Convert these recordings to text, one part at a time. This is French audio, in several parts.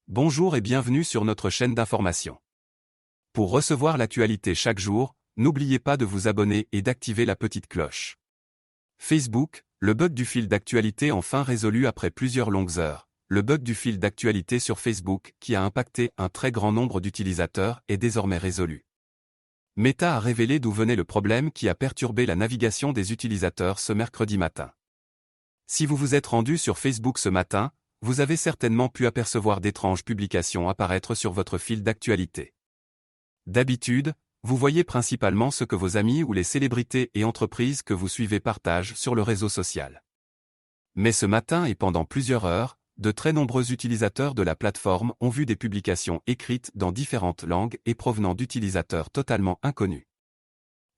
Bonjour et bienvenue sur notre chaîne d'information. Pour recevoir l'actualité chaque jour, n'oubliez pas de vous abonner et d'activer la petite cloche. Facebook, le bug du fil d'actualité enfin résolu après plusieurs longues heures. Le bug du fil d'actualité sur Facebook, qui a impacté un très grand nombre d'utilisateurs, est désormais résolu. Meta a révélé d'où venait le problème qui a perturbé la navigation des utilisateurs ce mercredi matin. Si vous vous êtes rendu sur Facebook ce matin, vous avez certainement pu apercevoir d'étranges publications apparaître sur votre fil d'actualité. D'habitude, vous voyez principalement ce que vos amis ou les célébrités et entreprises que vous suivez partagent sur le réseau social. Mais ce matin et pendant plusieurs heures, de très nombreux utilisateurs de la plateforme ont vu des publications écrites dans différentes langues et provenant d'utilisateurs totalement inconnus.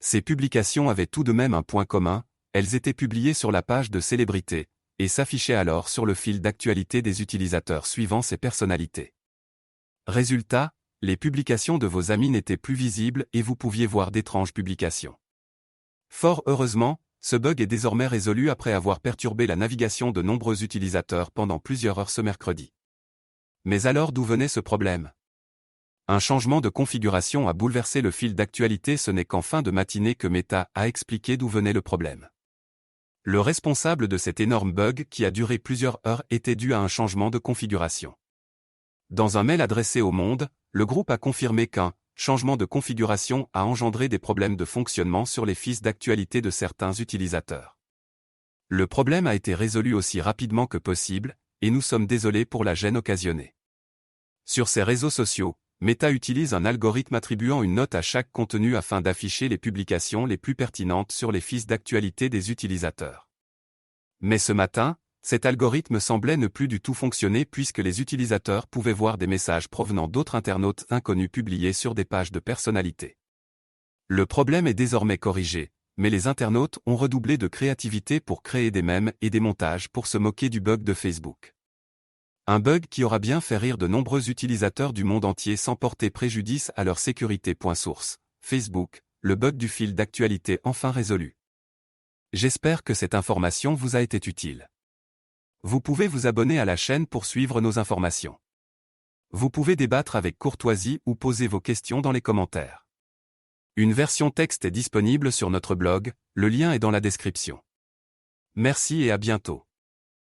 Ces publications avaient tout de même un point commun, elles étaient publiées sur la page de célébrités, et s'affichaient alors sur le fil d'actualité des utilisateurs suivant ces personnalités. Résultat, les publications de vos amis n'étaient plus visibles et vous pouviez voir d'étranges publications. Fort heureusement, ce bug est désormais résolu après avoir perturbé la navigation de nombreux utilisateurs pendant plusieurs heures ce mercredi. Mais alors d'où venait ce problème? Un changement de configuration a bouleversé le fil d'actualité. Ce n'est qu'en fin de matinée que Meta a expliqué d'où venait le problème. Le responsable de cet énorme bug qui a duré plusieurs heures était dû à un changement de configuration. Dans un mail adressé au Monde, le groupe a confirmé qu'un changement de configuration a engendré des problèmes de fonctionnement sur les fils d'actualité de certains utilisateurs. Le problème a été résolu aussi rapidement que possible, et nous sommes désolés pour la gêne occasionnée. Sur ses réseaux sociaux, Meta utilise un algorithme attribuant une note à chaque contenu afin d'afficher les publications les plus pertinentes sur les fils d'actualité des utilisateurs. Mais ce matin, cet algorithme semblait ne plus du tout fonctionner puisque les utilisateurs pouvaient voir des messages provenant d'autres internautes inconnus publiés sur des pages de personnalités. Le problème est désormais corrigé, mais les internautes ont redoublé de créativité pour créer des mèmes et des montages pour se moquer du bug de Facebook. Un bug qui aura bien fait rire de nombreux utilisateurs du monde entier sans porter préjudice à leur sécurité. Source, Facebook, le bug du fil d'actualité enfin résolu. J'espère que cette information vous a été utile. Vous pouvez vous abonner à la chaîne pour suivre nos informations. Vous pouvez débattre avec courtoisie ou poser vos questions dans les commentaires. Une version texte est disponible sur notre blog, le lien est dans la description. Merci et à bientôt.